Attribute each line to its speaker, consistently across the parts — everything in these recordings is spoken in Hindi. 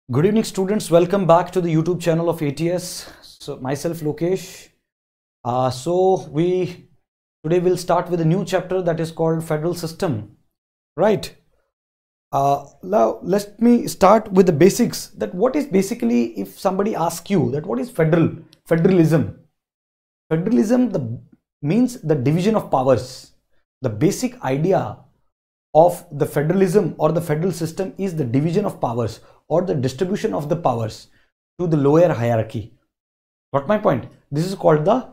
Speaker 1: Good evening, students. Welcome back to the YouTube channel of ATS. So myself, Lokesh. We today will start with a new chapter that is called Federal System, right? Now let me start with the basics. That what is basically, if somebody asks you that what is federalism? Federalism means the division of powers. The basic idea of the federalism or the federal system is the division of powers or the distribution of the powers to the lower hierarchy. Got my point? This is called the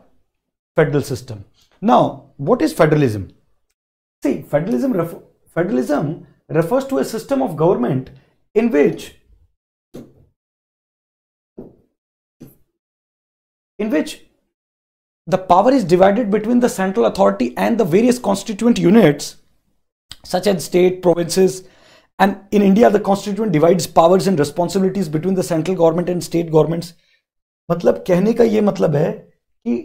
Speaker 1: federal system. Now, what is federalism? See, federalism refers to a system of government in which the power is divided between the central authority and the various constituent units such as state, provinces, and in India the constitution divides powers and responsibilities between the central government and state governments. मतलब कहने का ये मतलब है कि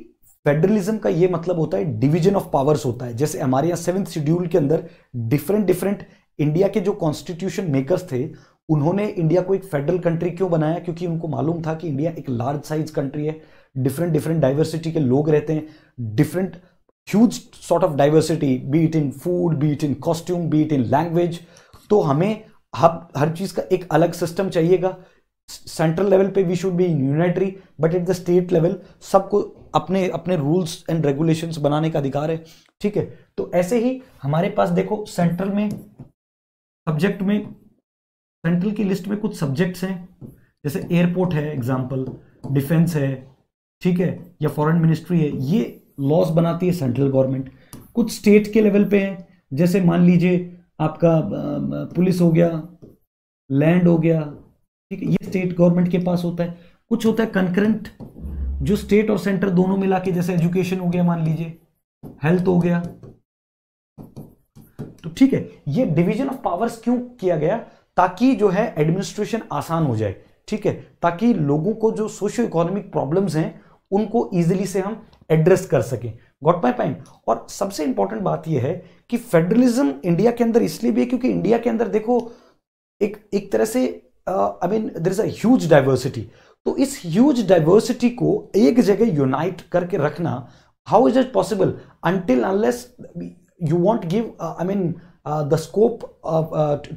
Speaker 1: फेडरलिज्म का ये मतलब होता है डिवीजन ऑफ पावर्स होता है. जैसे हमारे यहाँ 7th शेड्यूल के अंदर डिफरेंट इंडिया के जो कॉन्स्टिट्यूशन मेकर्स थे उन्होंने इंडिया को एक फेडरल कंट्री क्यों बनाया? क्योंकि उनको मालूम था कि इंडिया एक लार्ज साइज कंट्री है, डिफरेंट डाइवर्सिटी के लोग रहते हैं, different huge sort of diversity, be it in food, be it in costume, be it in language. तो हमें हर चीज का एक अलग सिस्टम चाहिएगा. सेंट्रल लेवल पे we should be unitary, but at the state level सबको अपने अपने रूल्स एंड रेगुलेशंस बनाने का अधिकार है. ठीक है, तो ऐसे ही हमारे पास देखो सेंट्रल में सब्जेक्ट में सेंट्रल की लिस्ट में कुछ सब्जेक्ट्स हैं, जैसे एयरपोर्ट है एग्जांपल, डिफेंस है, ठीक है, या फॉरेन मिनिस्ट्री है. ये लॉस बनाती है सेंट्रल गवर्नमेंट. कुछ स्टेट के लेवल पे है, जैसे मान लीजिए आपका पुलिस हो गया, लैंड हो गया, ठीक है, ये स्टेट गवर्नमेंट के पास होता है. कुछ होता है कंकरेंट, जो स्टेट और सेंटर दोनों मिला के, जैसे एजुकेशन हो गया, मान लीजिए हेल्थ हो गया. तो ठीक है, ये डिवीजन ऑफ पावर्स क्यों किया गया? ताकि जो है एडमिनिस्ट्रेशन आसान हो जाए. ठीक है, ताकि लोगों को जो सोशियो इकोनॉमिक प्रॉब्लम्स हैं उनको इजीली से हम एड्रेस कर सकें. Got my point? और सबसे इंपॉर्टेंट बात यह है कि फेडरलिज्म इंडिया के अंदर इसलिए भी है क्योंकि इंडिया के अंदर देखो एक तरह से I mean there is a huge diversity. तो इस ह्यूज डाइवर्सिटी को एक जगह यूनाइट करके रखना, how is it possible? Until unless you won't give I mean the scope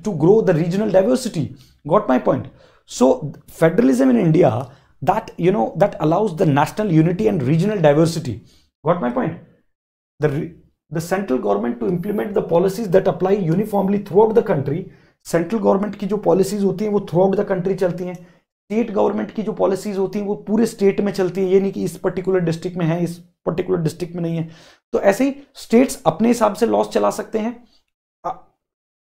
Speaker 1: to grow the regional diversity. Got my point? So federalism in India that allows the national unity and regional diversity. Got my point? The central government to implement the policies that apply uniformly throughout the country. Central government की जो पॉलिसीज होती हैं वो थ्रू आउट द कंट्री चलती हैं. स्टेट गवर्नमेंट की जो पॉलिसीज होती हैं वो पूरे स्टेट में चलती है. ये नहीं कि इस पर्टिकुलर डिस्ट्रिक्ट में है, इस पर्टिकुलर डिस्ट्रिक्ट में नहीं है. तो ऐसे ही स्टेट्स अपने हिसाब से लॉस चला सकते हैं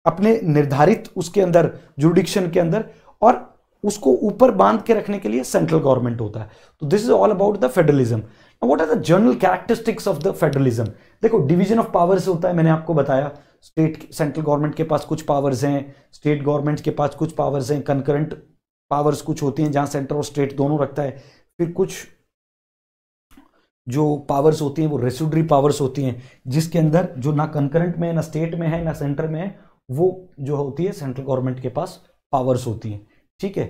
Speaker 1: अपने निर्धारित उसके अंदर जुरिडिक्शन के अंदर, और उसको ऊपर बांध के रखने के लिए सेंट्रल गवर्नमेंट होता है. तो this is all about the federalism. What are the general characteristics of the federalism? देखो, डिवीजन ऑफ पावर्स होता है, मैंने आपको बताया. स्टेट सेंट्रल गवर्नमेंट के पास कुछ पावर्स हैं, स्टेट गवर्नमेंट के पास कुछ पावर्स हैं, कंकरेंट पावर्स कुछ होती हैं जहां सेंटर और स्टेट दोनों रखता है. फिर कुछ जो पावर्स होती हैं वो रेसिडुअरी पावर्स होती हैं, जिसके अंदर जो ना कंकरेंट में, ना स्टेट में है, ना सेंटर में है, वो जो होती है सेंट्रल गवर्नमेंट के पास पावर्स होती हैं. ठीक है,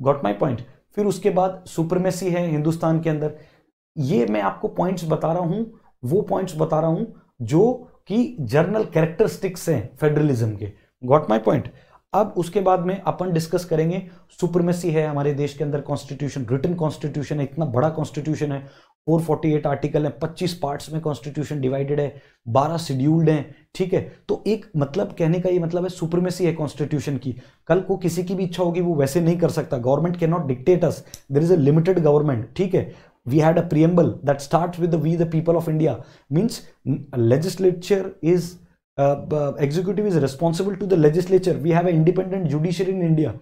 Speaker 1: गॉट माय पॉइंट? फिर उसके बाद सुप्रीमेसी है हिंदुस्तान के अंदर. ये मैं आपको पॉइंट्स बता रहा हूं, वो पॉइंट्स बता रहा हूं जो कि जर्नल कैरेक्टरिस्टिक्स हैं फेडरलिज्म के. Got my point? अब उसके बाद में अपन डिस्कस करेंगे सुप्रीमेसी है हमारे देश के अंदर. कॉन्स्टिट्यूशन, रिटन कॉन्स्टिट्यूशन है, इतना बड़ा कॉन्स्टिट्यूशन है, 448 आर्टिकल है, 25 पार्ट्स में कॉन्स्टिट्यूशन डिवाइडेड है, 12 शेड्यूल्ड हैं. ठीक है, तो एक मतलब कहने का ये मतलब है सुप्रीमेसी है कॉन्स्टिट्यूशन की. कल को किसी की भी इच्छा होगी वो वैसे नहीं कर सकता. Government can not dictate us, there is a limited government. ठीक है, we had a preamble that starts with we the people of India, means legislature is executive is responsible to the legislature. We have an independent judiciary in India.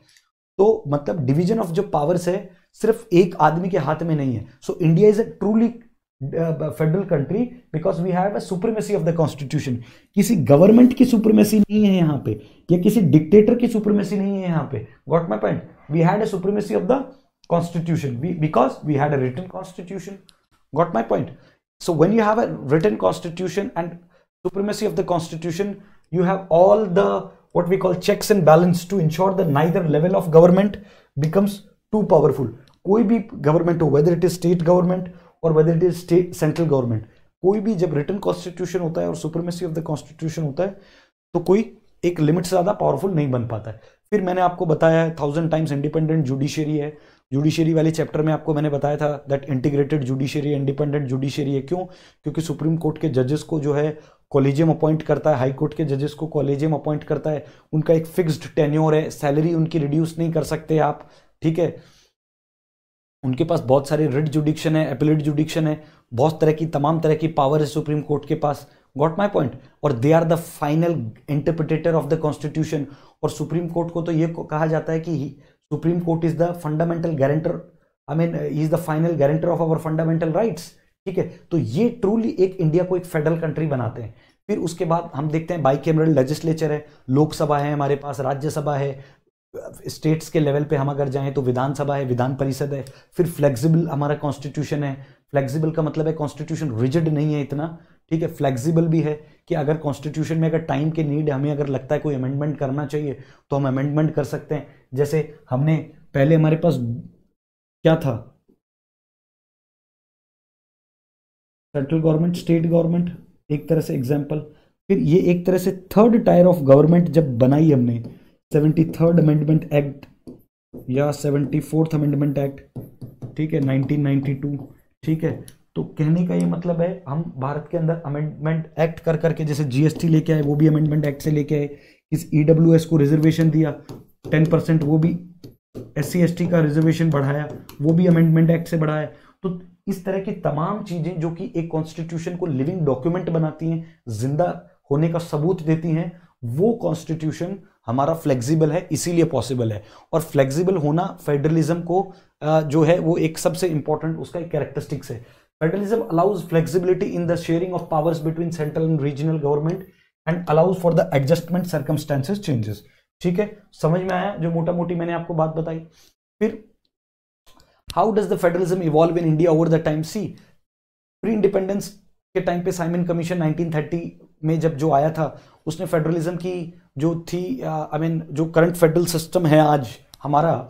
Speaker 1: तो मतलब डिवीजन ऑफ जो पावर्स है सिर्फ एक आदमी के हाथ में नहीं है. So India is a truly federal country because we have a supremacy of the constitution. किसी गवर्नमेंट की सुप्रीमेसी नहीं है यहाँ पे, या किसी डिक्टेटर की सुप्रीमेसी नहीं है यहाँ पे. Got my point? We had a supremacy of the constitution because we had a written constitution. Got my point? So when you have a written constitution and supremacy of the constitution, you have all the what we call checks and balance to ensure that neither level of government becomes too powerful. कोई भी गवर्नमेंट हो, whether it is state government or whether it is state central government, कोई भी जब रिटन कॉन्स्टिट्यूशन होता है और सुप्रीमेसी ऑफ द कॉन्स्टिट्यूशन होता है तो कोई एक लिमिट से ज्यादा पावरफुल नहीं बन पाता है। फिर मैंने आपको बताया है 1000 टाइम्स इंडिपेंडेंट जुडिशरी है। जुडिशरी वाले चैप्टर में आपको मैंने बताया था that integrated judiciary independent judiciary है। क्यों? क्योंकि सुप्रीम कोर्ट के जजेस को जो है कॉलेजियम अपॉइंट करता है, हाई कोर्ट के जजेस को कॉलेजियम अपॉइंट करता है, उनका एक फिक्स्ड टेन्योर है, सैलरी उनकी रिड्यूस नहीं कर सकते आप, ठीक है। उनके पास बहुत सारे रिट जुडिक्शन है, एपिलेट जुडिक्शन है, बहुत तरह की तमाम तरह की पावर है सुप्रीम कोर्ट के पास। Got my point? और they are the final interpreter of the constitution. और सुप्रीम कोर्ट को तो ये कहा जाता है कि supreme court is the fundamental guarantor, I mean is the final guarantor of our fundamental rights, ठीक है। तो ये ट्रूली एक इंडिया को एक फेडरल कंट्री बनाते हैं। फिर उसके बाद हम देखते हैं बाइकैमरल लेजिस्लेचर है, लोकसभा है हमारे पास, राज्यसभा है, स्टेट्स के लेवल पे हम अगर जाएं तो विधानसभा है, विधान परिषद है। फिर फ्लेक्सिबल हमारा कॉन्स्टिट्यूशन है। फ्लेक्सिबल का मतलब है कॉन्स्टिट्यूशन रिजिड नहीं है इतना, ठीक है। फ्लेक्सिबल भी है कि अगर कॉन्स्टिट्यूशन में अगर टाइम के नीड हमें अगर लगता है कोई अमेंडमेंट करना चाहिए तो हम अमेंडमेंट कर सकते हैं। जैसे हमने पहले हमारे पास क्या था, सेंट्रल गवर्नमेंट, स्टेट गवर्नमेंट, एक तरह से एग्जाम्पल। फिर ये एक तरह से थर्ड टायर ऑफ गवर्नमेंट जब बनाई हमने 73rd अमेंडमेंट एक्ट या 74th अमेंडमेंट एक्ट, ठीक है, 1992, ठीक है। तो कहने का ये मतलब है हम भारत के अंदर अमेंडमेंट एक्ट कर करके, जैसे जीएसटी लेके आए वो भी अमेंडमेंट एक्ट से लेके आए, इस ईडब्ल्यूएस को रिजर्वेशन दिया 10%, वो भी SC ST का रिजर्वेशन बढ़ाया, वो भी अमेंडमेंट एक्ट से बढ़ाया। तो इस तरह की तमाम चीजें जो कि एक कॉन्स्टिट्यूशन को लिविंग डॉक्यूमेंट बनाती हैं, जिंदा होने का सबूत देती हैं, वो कॉन्स्टिट्यूशन हमारा फ्लेक्सिबल है, इसीलिए पॉसिबल है। और फ्लेक्सिबल होना फेडरलिज्म को जो है वो एक सबसे इंपॉर्टेंट उसका एक कैरेक्टरिस्टिक्स है। Federalism allows flexibility in the sharing of powers between central and regional government and allows for the adjustment circumstances changes, ठीक है। समझ में आया जो मोटा मोटी मैंने आपको बात बताई। फिर how does the federalism evolve in India over the time? See, pre independence के टाइम पे साइमन कमीशन 1930 में जब जो आया था उसने फेडरलिज्म की जो थी आई मीन जो करंट फेडरल सिस्टम है आज हमारा,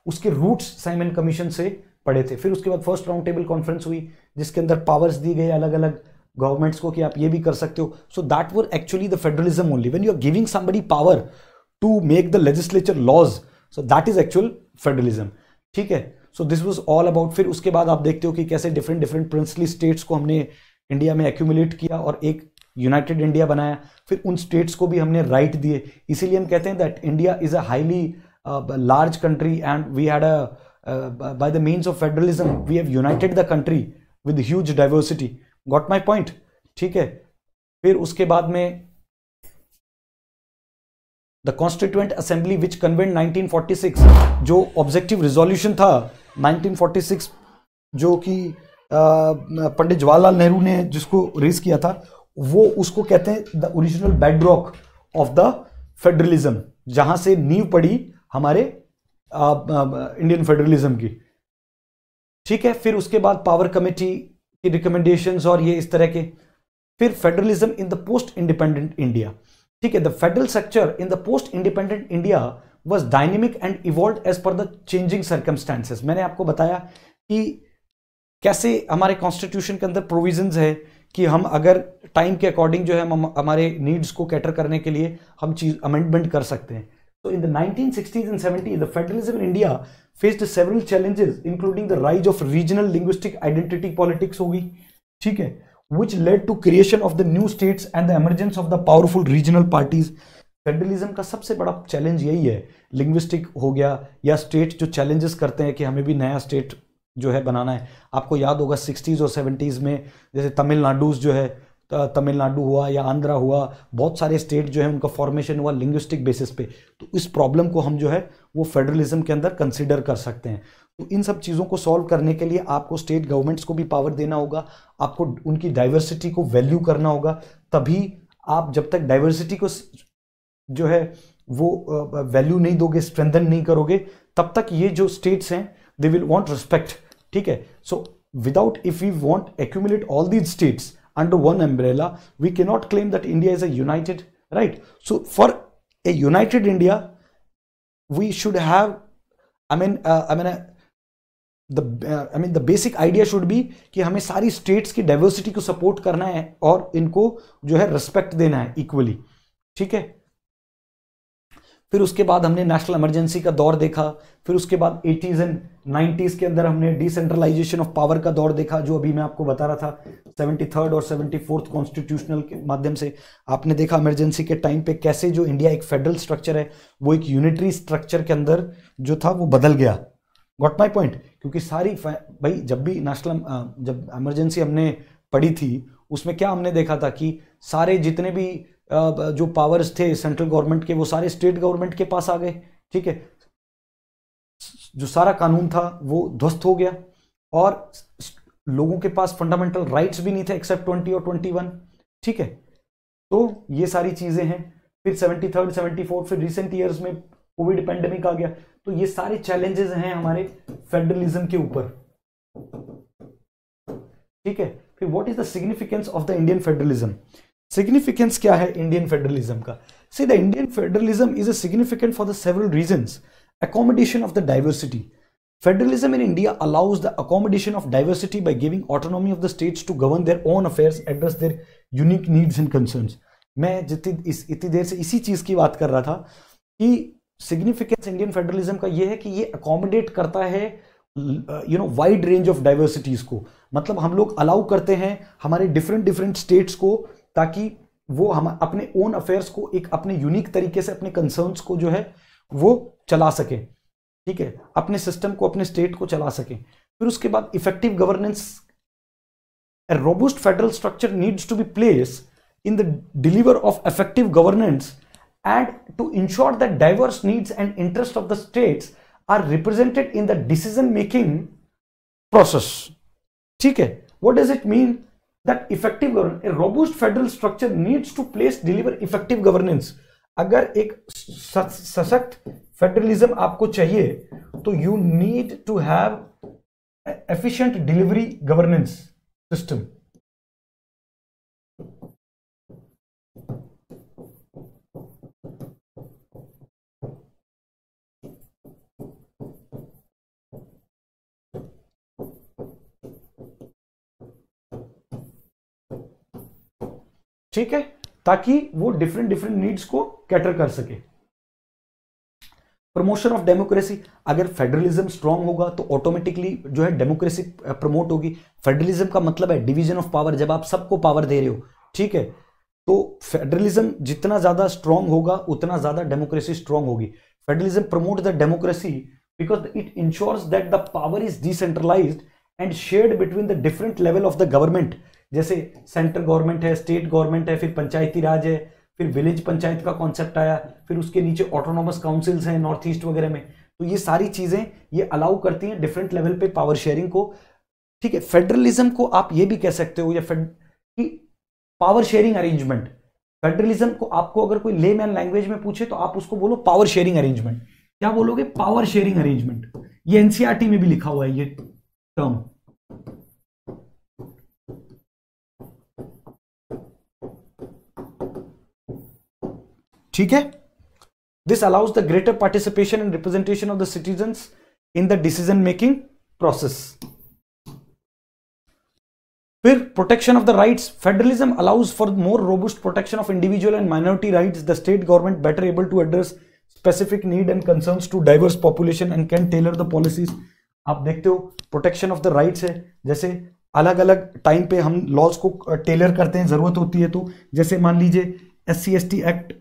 Speaker 1: उसके रूट्स साइमन कमीशन से पड़े थे। फिर उसके बाद फर्स्ट राउंड टेबल कॉन्फ्रेंस हुई जिसके अंदर पावर्स दी गई अलग अलग गवर्नमेंट्स को कि आप ये भी कर सकते हो। So that were actually the federalism only when you are giving somebody power to make the legislature laws, so that is actual federalism, ठीक है। So this was all about. फिर उसके बाद आप देखते हो कि कैसे डिफरेंट डिफरेंट प्रिंसली स्टेट्स को हमने इंडिया में एक्यूमुलेट किया और एक यूनाइटेड इंडिया बनाया। फिर उन स्टेट्स को भी हमने राइट दिए, इसीलिए हम कहते हैं that India is a highly large country and we had a by the means of federalism we have united the country with huge diversity. Got my point, ठीक है। फिर उसके बाद में the constituent assembly which convened 1946, जो ऑब्जेक्टिव रिजोल्यूशन था 1946 जो कि पंडित जवाहरलाल नेहरू ने जिसको रेज किया था, वो उसको कहते हैं the original bedrock of the federalism, जहां से नींव पड़ी हमारे इंडियन फेडरलिज्म की, ठीक है। फिर उसके बाद पावर कमेटी की रिकमेंडेशंस और ये इस तरह के। फिर federalism in the post independent India, ठीक है। The federal structure in the post independent India was dynamic and evolved as per the changing circumstances. मैंने आपको बताया कि कैसे हमारे कॉन्स्टिट्यूशन के अंदर प्रोविजंस है कि हम अगर टाइम के अकॉर्डिंग जो है हम हमारे नीड्स को कैटर करने के लिए हम चीज अमेंडमेंट कर सकते हैं। तो in the 1960s and 70s the federalism in India faced several challenges including the rise of regional linguistic identity politics होगी, ठीक है, which led to creation of the new states and the emergence of the powerful regional parties। Federalism का सबसे बड़ा चैलेंज यही है, लिंग्विस्टिक हो गया या स्टेट जो चैलेंजेस करते हैं कि हमें भी नया स्टेट जो है बनाना है। आपको याद होगा 60s और 70s में जैसे तमिलनाडु जो है, तमिलनाडु हुआ या आंध्रा हुआ, बहुत सारे स्टेट जो है उनका फॉर्मेशन हुआ लिंग्विस्टिक बेसिस पे। तो इस प्रॉब्लम को हम जो है वो फेडरलिज्म के अंदर कंसिडर कर सकते हैं। तो इन सब चीज़ों को सॉल्व करने के लिए आपको स्टेट गवर्नमेंट्स को भी पावर देना होगा, आपको उनकी डाइवर्सिटी को वैल्यू करना होगा, तभी आप जब तक डाइवर्सिटी को जो है वो वैल्यू नहीं दोगे, स्ट्रेंथन नहीं करोगे, तब तक ये जो स्टेट्स हैं दे विल वांट रिस्पेक्ट, ठीक है। So without if we want accumulate all these states under one umbrella, we cannot claim that India is a united, right? So for a united India we should have, the basic idea should be कि हमें सारी स्टेट्स की डाइवर्सिटी को सपोर्ट करना है और इनको जो है रिस्पेक्ट देना है इक्वली, ठीक है। फिर उसके बाद हमने नेशनल इमरजेंसी का दौर देखा, फिर उसके बाद 80s एंड 90s के अंदर हमने डिसेंट्रलाइजेशन ऑफ पावर का दौर देखा, जो अभी मैं आपको बता रहा था 73rd और 74th कॉन्स्टिट्यूशनल के माध्यम से आपने देखा इमरजेंसी के टाइम पे कैसे जो इंडिया एक फेडरल स्ट्रक्चर है वो एक यूनिटरी स्ट्रक्चर के अंदर जो था वो बदल गया। Got my point? क्योंकि सारी भाई जब भी जब इमरजेंसी हमने पढ़ी थी उसमें क्या हमने देखा था कि सारे जितने भी जो पावर्स थे सेंट्रल गवर्नमेंट के वो सारे स्टेट गवर्नमेंट के पास आ गए, ठीक है। जो सारा कानून था वो ध्वस्त हो गया और लोगों के पास फंडामेंटल राइट्स भी नहीं थे एक्सेप्ट 20 और 21, ठीक है। तो ये सारी चीजें हैं। फिर 73rd 74 फिर रिसेंट ईयर्स में कोविड पेंडेमिक आ गया, तो ये सारे चैलेंजेस हैं हमारे फेडरलिज्म के ऊपर, ठीक है। फिर what is the significance of the Indian federalism? Significance क्या है इंडियन फेडरलिज्म का? See the Indian federalism is a significant for the several reasons. accommodation of the diversity. Federalism in India allows the accommodation of diversity by giving autonomy of the states to govern their own affairs, address their unique needs and concerns. मैं इतनी देर से इसी चीज की बात कर रहा था कि सिग्निफिकेंस इंडियन फेडरलिज्म का ये है कि ये अकोमोडेट करता है वाइड रेंज ऑफ डाइवर्सिटीज को। मतलब हम लोग अलाउ करते हैं हमारे डिफरेंट स्टेट्स को, ताकि वो हम अपने ओन अफेयर्स को एक अपने यूनिक तरीके से अपने कंसर्न्स को जो है वो चला सके, ठीक है, अपने सिस्टम को अपने स्टेट को चला सके। फिर उसके बाद effective governance. A robust federal structure needs to be placed in the deliver of effective governance and to ensure that diverse needs and interests of the states are represented in the decision making process, ठीक है। What does it mean that effective governance? A robust federal structure needs to place deliver effective governance. अगर एक सशक्त फेडरलिज्म आपको चाहिए तो you need to have efficient delivery governance system. ठीक है, ताकि वो डिफरेंट नीड्स को कैटर कर सके। Promotion of democracy. अगर फेडरलिज्म स्ट्रांग होगा तो ऑटोमेटिकली जो है डेमोक्रेसी प्रमोट होगी। फेडरलिज्म का मतलब है डिवीजन ऑफ पावर, जब आप सबको पावर दे रहे हो, ठीक है। तो फेडरलिज्म जितना ज्यादा स्ट्रांग होगा उतना ज्यादा डेमोक्रेसी स्ट्रांग होगी। Federalism promote the democracy because it ensures that the power is decentralised and shared between the different level of the government. जैसे सेंट्रल गवर्नमेंट है, स्टेट गवर्नमेंट है, फिर पंचायती राज है, फिर विलेज पंचायत का कॉन्सेप्ट आया, फिर उसके नीचे ऑटोनोमस काउंसिल्स हैं नॉर्थ ईस्ट वगैरह में। तो ये सारी चीजें ये अलाउ करती हैं डिफरेंट लेवल पे पावर शेयरिंग को, ठीक है। फेडरलिज्म को आप ये भी कह सकते हो या कि पावर शेयरिंग अरेंजमेंट। फेडरलिज्म को आपको अगर कोई लेमैन लैंग्वेज में पूछे तो आप उसको बोलो पावर शेयरिंग अरेंजमेंट। क्या बोलोगे? Power sharing arrangement. ये एनसीईआरटी में भी लिखा हुआ है ये टर्म। ठीक है। This allows the greater participation and representation of the citizens in the decision making process. फिर protection of the rights. Federalism allows for more robust protection of individual and minority rights. The state government better able to address specific need and concerns to diverse population and can tailor the policies. आप देखते हो प्रोटेक्शन ऑफ द राइट्स है, जैसे अलग अलग टाइम पे हम लॉज को टेलर करते हैं, जरूरत होती है तो। जैसे मान लीजिए SC/ST एक्ट,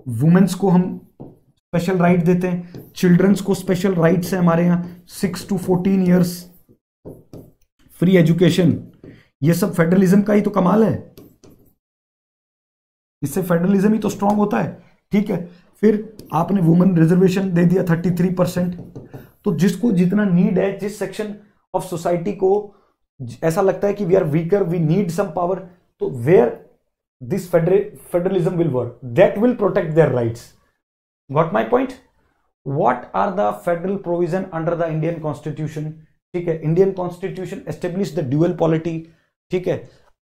Speaker 1: वुमेन्स को हम स्पेशल राइट देते हैं, चिल्ड्रंस को स्पेशल राइट्स है हमारे यहां, 6 to 14 ईयर्स फ्री एजुकेशन। ये सब फेडरलिज्म का ही तो कमाल है, इससे फेडरलिज्म ही तो स्ट्रांग होता है, ठीक है। फिर आपने वुमेन रिजर्वेशन दे दिया 33%। तो जिसको जितना नीड है, जिस सेक्शन ऑफ सोसाइटी को ऐसा लगता है कि we are weaker, we need some power, तो where this federalism will work, that will protect their rights. Got my point? What are the federal provision under the Indian Constitution? ठीक है, Indian Constitution establish the dual polity, ठीक है।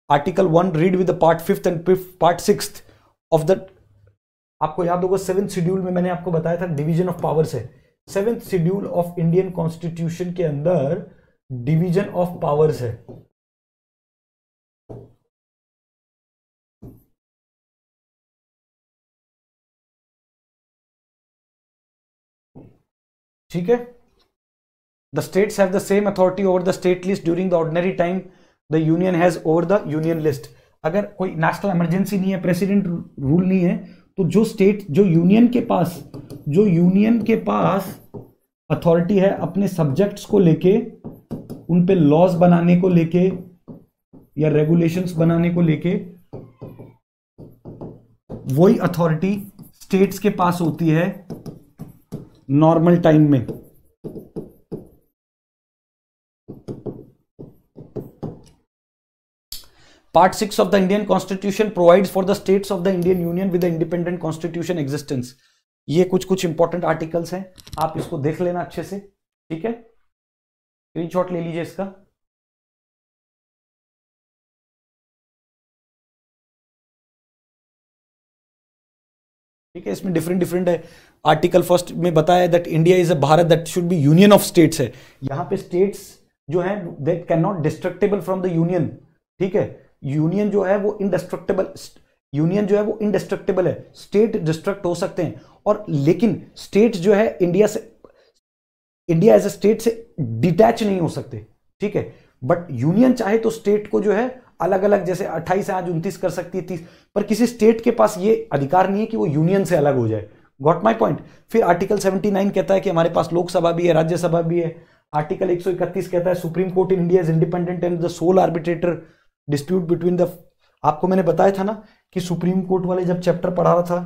Speaker 1: Article 1 read with the part 5th and part 6th. Of the, आपको याद होगा 7th शेड्यूल में मैंने आपको बताया था डिवीजन ऑफ पावर्स है। 7th schedule of Indian constitution के अंदर डिवीजन ऑफ पावर्स है। ठीक है, the states have the same authority over the state list during the ordinary time the union has over the union list. अगर कोई नेशनल इमरजेंसी नहीं है, प्रेसिडेंट रूल नहीं है, तो जो स्टेट, जो यूनियन के पास अथॉरिटी है अपने सब्जेक्ट्स को लेके, उन पे लॉज बनाने को लेके या रेगुलेशंस बनाने को लेके, वही अथॉरिटी स्टेट्स के पास होती है नॉर्मल टाइम में। Part 6 of the Indian Constitution provides for the states of the Indian Union with the independent constitution existence. ये कुछ इंपॉर्टेंट आर्टिकल्स हैं, आप इसको देख लेना अच्छे से, ठीक है, स्क्रीनशॉट ले लीजिए इसका। ठीक है, इसमें डिफरेंट है। आर्टिकल फर्स्ट में बताया that India is a Bharat that should be union of states है। यहां पे स्टेट्स जो है that can not destructible from the union. ठीक है, यूनियन जो है वो इनडिस्ट्रक्टेबल है, स्टेट डिस्ट्रक्ट हो सकते हैं, और लेकिन स्टेट जो है इंडिया एज अ स्टेट से डिटैच नहीं हो सकते। ठीक है, बट यूनियन चाहे तो स्टेट को जो है अलग अलग, जैसे 28 से आज 29 कर सकती है, 30, पर किसी स्टेट के पास ये अधिकार नहीं है कि वो यूनियन से अलग हो जाए। Got my point. फिर आर्टिकल 79 कहता है कि हमारे पास लोकसभा भी है, राज्यसभा भी है। आर्टिकल 131 कहता है supreme court in India is independent and the sole arbitrator dispute between the, आपको मैंने बताया था ना कि सुप्रीम कोर्ट वाले जब चैप्टर पढ़ा रहा था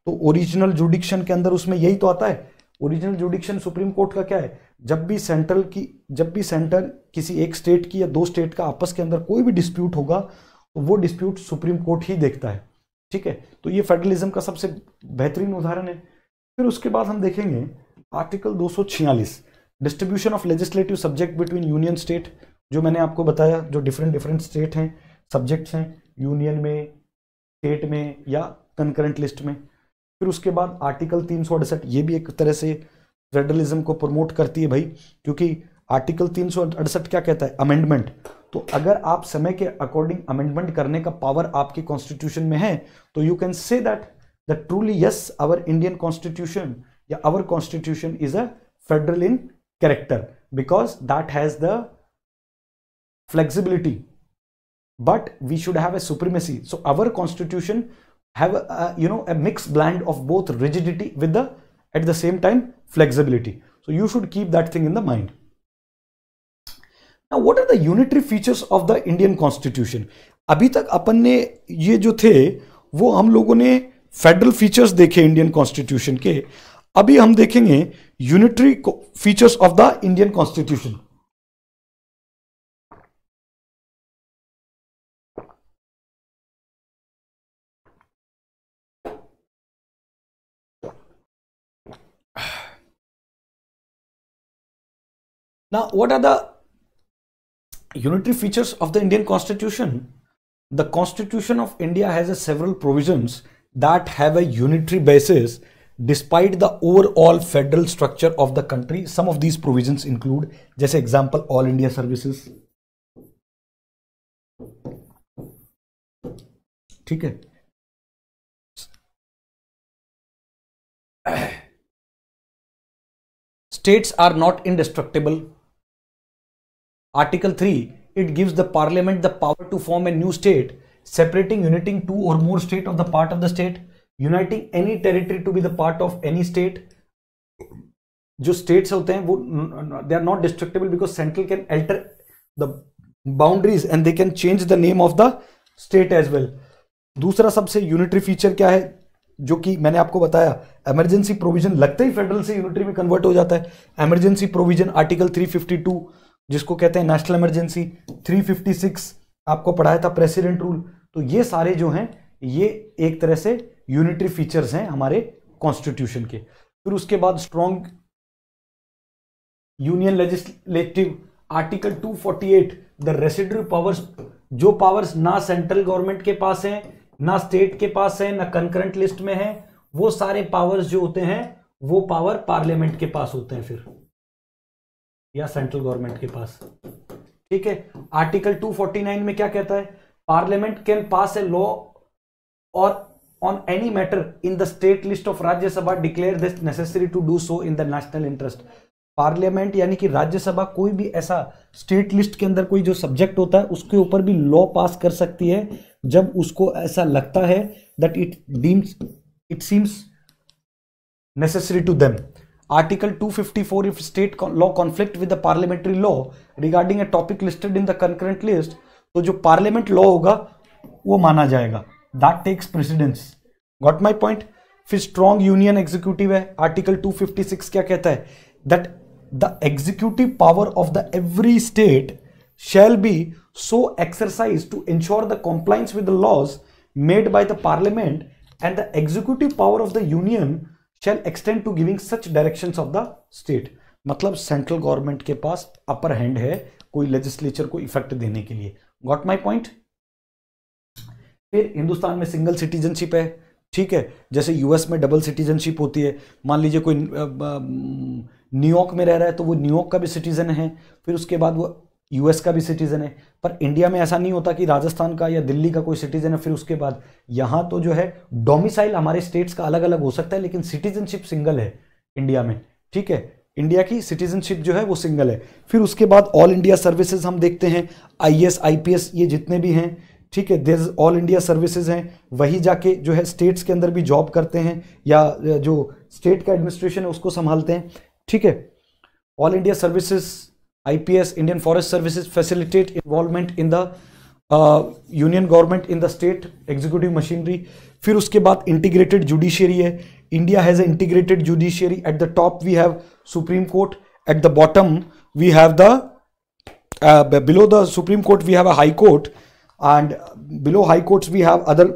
Speaker 1: तो ओरिजिनल जुडिक्शन के अंदर उसमें यही तो आता है। ओरिजिनल जुडिक्शन सुप्रीम कोर्ट का क्या है, जब भी सेंटर किसी एक स्टेट की या दो स्टेट का आपस के अंदर कोई भी डिस्प्यूट होगा तो वो डिस्प्यूट सुप्रीम कोर्ट ही देखता है। ठीक है, तो ये फेडरलिज्म का सबसे बेहतरीन उदाहरण है। फिर उसके बाद हम देखेंगे article 246 distribution of legislative subject between union state, जो मैंने आपको बताया, जो डिफरेंट स्टेट हैं, सब्जेक्ट्स हैं यूनियन में, स्टेट में या कंकरेंट लिस्ट में। फिर उसके बाद आर्टिकल 368, ये भी एक तरह से फेडरलिज्म को प्रमोट करती है भाई, क्योंकि आर्टिकल 368 क्या कहता है, अमेंडमेंट। तो अगर आप समय के अकॉर्डिंग अमेंडमेंट करने का पावर आपके कॉन्स्टिट्यूशन में है तो you can say that truly yes our Indian constitution या our constitution is a federal in character because that has the flexibility, but we should have a supremacy. So our constitution have a mixed blend of both rigidity with the at the same time flexibility. So you should keep that thing in the mind. Now what are the unitary features of the Indian constitution? अभी तक अपन ने ये जो थे वो हम लोगों ने फेडरल फीचर्स देखे इंडियन कॉन्स्टिट्यूशन के। अभी हम देखेंगे unitary features of the Indian constitution. Now, what are the unitary features of the Indian Constitution? The Constitution of India has several provisions that have a unitary basis despite the overall federal structure of the country. Some of these provisions include, जैसे example, All India Services. ठीक है, states are not indestructible. Article 3, it gives the parliament the power to form a new state, separating, uniting two or more state of the part of the state, uniting any territory to be the part of any state. जो states होते हैं वो they are not destructible because central can alter the boundaries and they can change the name of the state as well. दूसरा सबसे यूनिटरी फीचर क्या है, जो कि मैंने आपको बताया, इमरजेंसी प्रोविजन लगते ही फेडरल से यूनिटरी में कन्वर्ट हो जाता है। इमरजेंसी प्रोविजन आर्टिकल 352 जिसको कहते हैं नेशनल इमरजेंसी, 356 आपको पढ़ाया था प्रेसिडेंट रूल। तो ये सारे जो हैं ये एक तरह से यूनिटरी फीचर्स हैं हमारे कॉन्स्टिट्यूशन के। फिर उसके बाद strong union legislative, article 248 the residual powers, जो पावर्स ना सेंट्रल गवर्नमेंट के पास हैं ना स्टेट के पास है, ना कंकरेंट लिस्ट में है। वो सारे पावर्स जो होते हैं वो पावर पार्लियामेंट के पास होते हैं फिर, या सेंट्रल गवर्नमेंट के पास। ठीक है, आर्टिकल 249 में क्या कहता है? Parliament can pass a law और on any matter in the state list of Rajya Sabha declare this necessary to do so in the national interest. Parliament यानी कि राज्यसभा कोई भी ऐसा स्टेट लिस्ट के अंदर कोई जो सब्जेक्ट होता है उसके ऊपर भी लॉ पास कर सकती है जब उसको ऐसा लगता है that it seems necessary to them. Article 254, if state law conflict with the parliamentary law regarding a topic listed in the concurrent list, तो जो parliament law होगा वो माना जाएगा, that takes precedence. Got my point? फिर strong union executive है, article 256 क्या कहता है? That the executive power of the every state shall be so exercised to ensure the compliance with the laws made by the parliament, and the executive power of the union shall extend to giving such directions of the state. मतलब सेंट्रल गवर्नमेंट के पास अपर हैंड है कोई लेजिस्लेचर को इफेक्ट देने के लिए। Got my point? फिर हिंदुस्तान में सिंगल सिटीजनशिप है, ठीक है, जैसे यूएस में डबल सिटीजनशिप होती है। मान लीजिए कोई न्यूयॉर्क में रह रहा है तो वो न्यूयॉर्क का भी सिटीजन है, फिर उसके बाद वो यूएस का भी सिटीजन है। पर इंडिया में ऐसा नहीं होता कि राजस्थान का या दिल्ली का कोई सिटीजन है फिर उसके बाद यहां तो जो है डोमिसाइल हमारे स्टेट्स का अलग अलग हो सकता है लेकिन सिटीजनशिप सिंगल है इंडिया में। ठीक है, इंडिया की सिटीजनशिप जो है वो सिंगल है। फिर उसके बाद ऑल इंडिया सर्विसेज हम देखते हैं, आईएएस आईपीएस ये जितने भी हैं, ठीक है, देयर ऑल इंडिया सर्विसेज हैं, वही जाके जो है स्टेट्स के अंदर भी जॉब करते हैं या जो स्टेट का एडमिनिस्ट्रेशन है उसको संभालते हैं। ठीक है, all India services IPS, Indian Forest Services facilitate involvement in the union government in the state executive machinery. फिर उसके बाद integrated judiciary है, India has an integrated judiciary. At the top we have Supreme Court, at the bottom we have the below the Supreme Court we have a High Court, and below High Courts we have other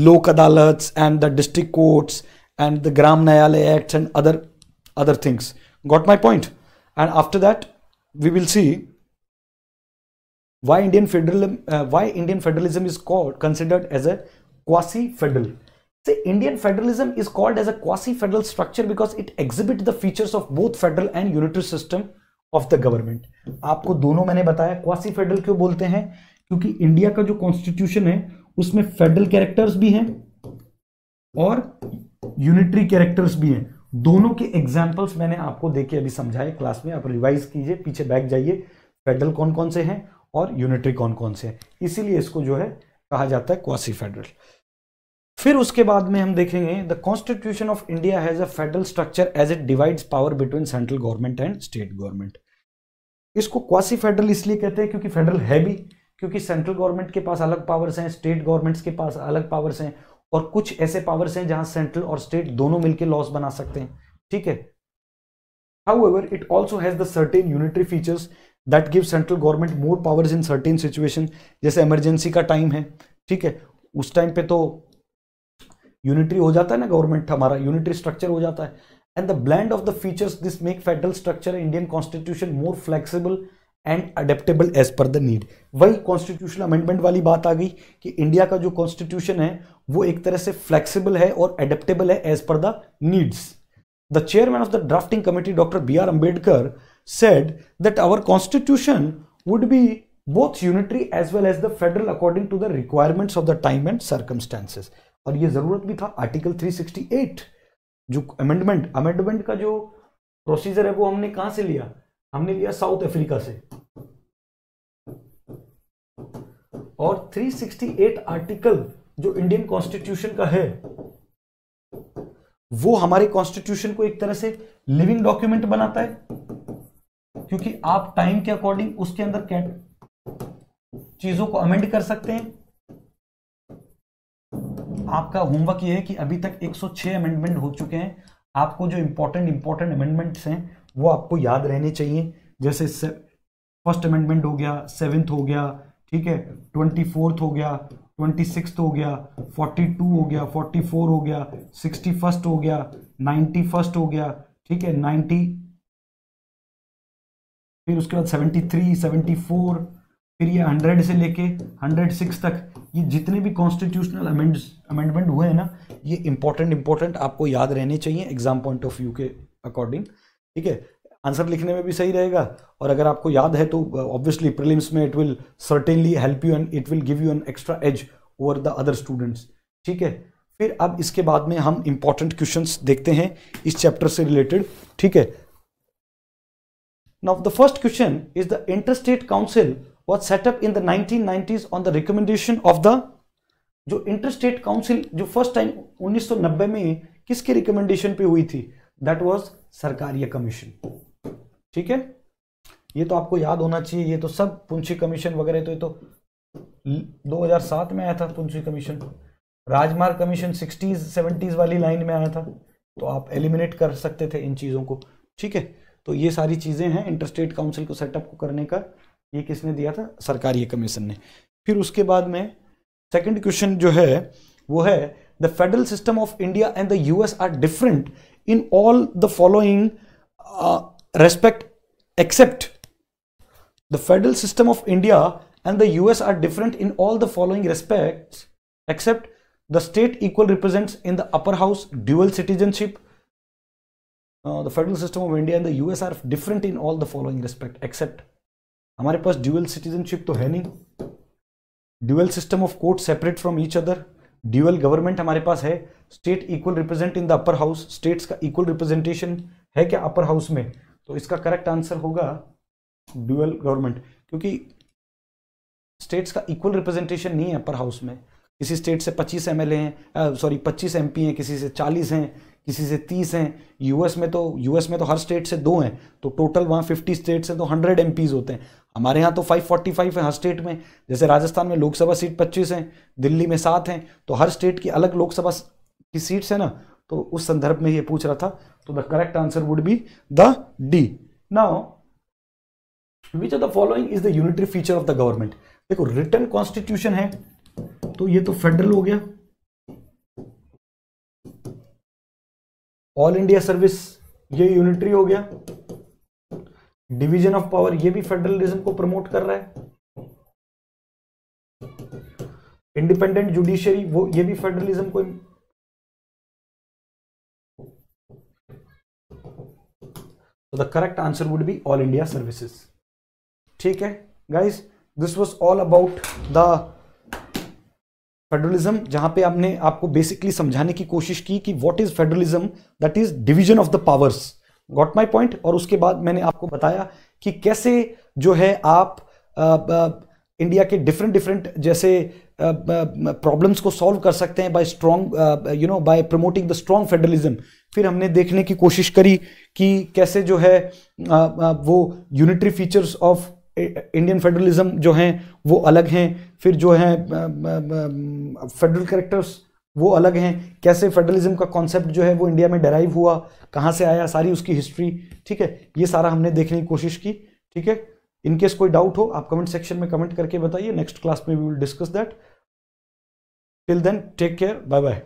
Speaker 1: Lok Adalats and the district courts and the Gram Nyayalaya Acts and other things. Got my point? And after that we will see why Indian federalism is considered as a quasi-federal. Say Indian federalism is called as a quasi-federal structure because it exhibits the features of both federal and unitary system of the government. आपको दोनों मैंने बताया। quasi-federal क्यों बोलते हैं? क्योंकि इंडिया का जो कॉन्स्टिट्यूशन है उसमें फेडरल कैरेक्टर्स भी हैं और यूनिटरी कैरेक्टर्स भी हैं। दोनों के एग्जाम्पल्स मैंने आपको देके अभी समझाए क्लास में, आप रिवाइज कीजिए, पीछे बैक जाइए, फेडरल कौन कौन से हैं और यूनिटरी कौन कौन से हैं। इसीलिए इसको जो है कहा जाता है क्वासी फेडरल। फिर उसके बाद में हम देखेंगे the constitution of India has a federal structure as it divides power between central government and state government. इसको क्वासी फेडरल इसलिए कहते हैं क्योंकि फेडरल है भी, क्योंकि सेंट्रल गवर्नमेंट के पास अलग पावर्स हैं, स्टेट गवर्नमेंट्स के पास अलग पावर्स हैं, और कुछ ऐसे पावर्स हैं जहां सेंट्रल और स्टेट दोनों मिलकर लॉस बना सकते हैं। ठीक है, however it also has the certain unitary features that give central government more powers in certain situation, जैसे इमरजेंसी का टाइम है, ठीक है, उस टाइम पे तो यूनिटरी हो जाता है ना, गवर्नमेंट हमारा यूनिटरी स्ट्रक्चर हो जाता है। And the blend of the features this make federal structure Indian constitution more flexible and adaptable as per the need. वही कॉन्स्टिट्यूशनल अमेंडमेंट वाली बात आ गई कि इंडिया का जो कॉन्स्टिट्यूशन है वो एक तरह से फ्लेक्सिबल है और अडेप्टेबल है as per the needs. The chairman of the drafting committee, Dr. B.R. Ambedkar, said that our constitution would be both unitary as well as the federal according to the requirements of the time and circumstances. और ये जरूरत भी था। आर्टिकल 368 जो अमेंडमेंट का जो प्रोसीजर है वो हमने कहां से लिया? हमने लिया साउथ अफ्रीका से। और 368 आर्टिकल जो इंडियन कॉन्स्टिट्यूशन का है वो हमारे कॉन्स्टिट्यूशन को एक तरह से लिविंग डॉक्यूमेंट बनाता है, क्योंकि आप टाइम के अकॉर्डिंग उसके अंदर क्या चीजों को अमेंड कर सकते हैं। आपका होमवर्क ये है कि अभी तक 106 अमेंडमेंट हो चुके हैं। आपको जो इंपॉर्टेंट अमेंडमेंट्स हैं वो आपको याद रहने चाहिए, जैसे फर्स्ट अमेंडमेंट हो गया, 7th हो गया, ठीक है, 24th हो गया, 26th हो गया, 42 हो गया, 44 हो गया, 61st हो गया, 91st हो गया, ठीक है, 90, फिर उसके बाद 73, 74, फिर ये 100 से लेके 106 तक ये जितने भी कॉन्स्टिट्यूशनल अमेंडमेंट हुए हैं ना, ये इंपॉर्टेंट आपको याद रहने चाहिए एग्जाम पॉइंट ऑफ व्यू के अकॉर्डिंग, ठीक है। आंसर लिखने में भी सही रहेगा, और अगर आपको याद है तो ऑब्वियसली प्रीलिम्स में it will certainly help you and it will give you an extra edge over the other students, ठीक है। फिर अब इसके बाद में हम इंपॉर्टेंट क्वेश्चंस देखते हैं इस चैप्टर से रिलेटेड, ठीक है। Now the first question is the interstate council was set up in the 1990s on the recommendation of the, जो इंटरस्टेट काउंसिल जो फर्स्ट टाइम 1990 में किसके रिकमेंडेशन पे हुई थी, दैट वाज सरकारिया कमीशन, ठीक है। ये तो आपको याद होना चाहिए, ये तो सब पुंछी कमीशन वगैरह, तो ये तो 2007 में आया था पुंछी कमीशन। राजमार्ग कमीशन 60s 70s वाली लाइन में आया था, तो आप एलिमिनेट कर सकते थे इन चीजों को, ठीक है। तो ये सारी चीजें हैं इंटरस्टेट काउंसिल को सेटअप को करने का, ये किसने दिया था, सरकारी कमीशन ने। फिर उसके बाद में सेकंड क्वेश्चन जो है वो है the federal system of India and the US are different in all the following respect except, the federal system of India and the US are different in all the following respects except the state equal represents in the upper house dual citizenship, the federal system of India and the US are different in all the following respect except, हमारे पास ड्यूअल सिटीजनशिप तो है नहीं, dual system of court separate from each other, dual government हमारे पास है, state equal represent in the upper house, states का इक्वल रिप्रेजेंटेशन है क्या अपर हाउस में, तो इसका करेक्ट आंसर होगा ड्यूअल गवर्नमेंट, क्योंकि स्टेट्स का इक्वल रिप्रेजेंटेशन नहीं है अपर हाउस में। किसी स्टेट से 25 एमएलए हैं, सॉरी 25 एमपी हैं, किसी से 40 हैं, किसी से 30 हैं। यूएस में तो हर स्टेट से 2 हैं, तो टोटल वहाँ 50 स्टेट्स हैं तो 100 एमपीज होते हैं। हमारे यहाँ तो 545 है हर स्टेट में, जैसे राजस्थान में लोकसभा सीट 25 हैं, दिल्ली में 7 हैं, तो हर स्टेट की अलग लोकसभा की सीट्स है ना, तो उस संदर्भ में ये पूछ रहा था। तो the correct answer would be the D. Now which of the following is the unitary feature of the government. देखो रिटन कॉन्स्टिट्यूशन है तो ये तो फेडरल हो गया, ऑल इंडिया सर्विस ये यूनिटरी हो गया, डिवीजन ऑफ पावर ये भी फेडरलिज्म को प्रमोट कर रहा है, इंडिपेंडेंट जुडिशरी वो ये भी फेडरलिज्म को, तो the correct answer would be all India services. ठीक है guys, this was all about the federalism, जहां पे हमने आपको बेसिकली समझाने की कोशिश की कि what is federalism, that is division of the powers. Got my point. और उसके बाद मैंने आपको बताया कि कैसे जो है आप इंडिया के डिफरेंट जैसे प्रॉब्लम्स को सॉल्व कर सकते हैं bye strong bye promoting the strong federalism. फिर हमने देखने की कोशिश करी कि कैसे जो है वो unitary features of Indian federalism जो हैं वो अलग हैं, फिर जो है फेडरल कैरेक्टर्स वो अलग हैं, कैसे फेडरलिज्म का कॉन्सेप्ट जो है वो इंडिया में डेराइव हुआ, कहाँ से आया, सारी उसकी हिस्ट्री। ठीक है, ये सारा हमने देखने की कोशिश की। ठीक है, इनकेस कोई डाउट हो आप कमेंट सेक्शन में कमेंट करके बताइए, नेक्स्ट क्लास में we will discuss that. Till then take care, bye bye.